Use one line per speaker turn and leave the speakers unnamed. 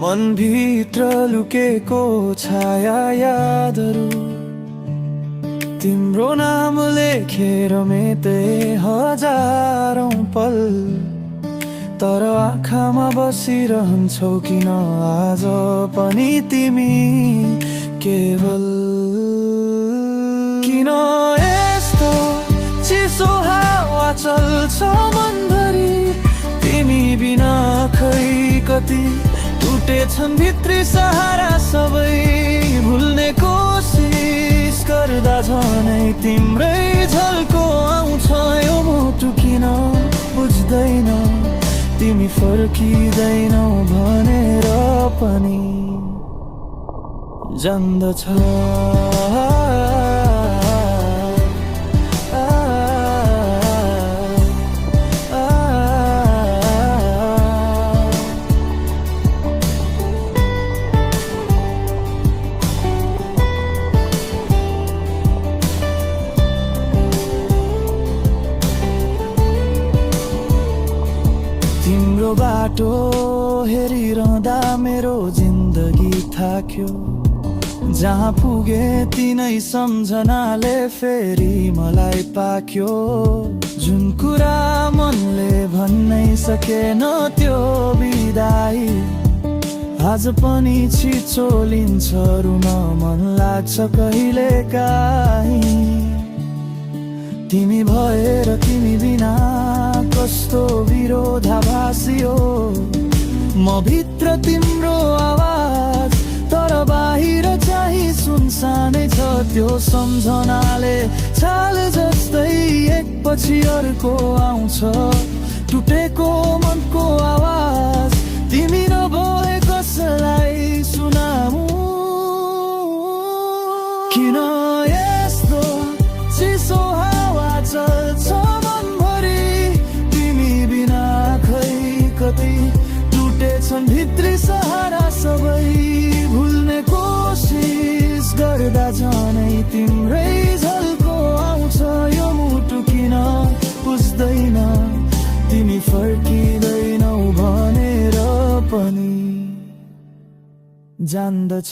मनभित्र लुकेको छाया यादहरू तिम्रो नाम लेखेर मेटे हजारौं पल, तर आँखामा बसिरहन्छौ किन आज पनि तिमी केवल? किन यस्तो चिसो हावा चल्छ मनभरि तिमी बिना? खै कति टुटेछन् भित्री सहारा सबै, भुल्ने कोसिस गर्दा झनै तिम्रै झल्को आउँछ यो मुटु। किन बुझ्दैन तिमी फर्किँदैनौ भनेर पनि जान्दछ। तिम्रो बाटो हेरिरहँदा मेरो जिन्दगी थाक्यो, जहाँ पुगे तिनै सम्झनाले फेरि मलाई पाक्यो। जुन कुरा मनले भन्नै सकेन त्यो बिदाई आज पनि छिचो लिन्छ, रुन मन लाग्छ कहिले काहीँ। तिमी भएर तिमी बिना कस्तो विरोधाभासी हो, म भित्र तिम्रो आवाज तर बाहिर चाहिँ सुनसानै छ। त्यो सम्झनाले छाल जस्तै एकपछि अर्को आउँछ, टुटेको मनको आवाज तिमी नभए कसलाई सुनाऊ? किन यस्तो चिसो हावा चल्छ मनभरि तिमी बिना? खै कतै टुटेछन् भित्री सहारा सबै, भुल्ने कोसिस गर्दा झनै तिम्रै झल्को आउँछ यो मुटु। किन बुझ्दैन तिमी फर्किँदैनौ भनेर पनि जान्दछ।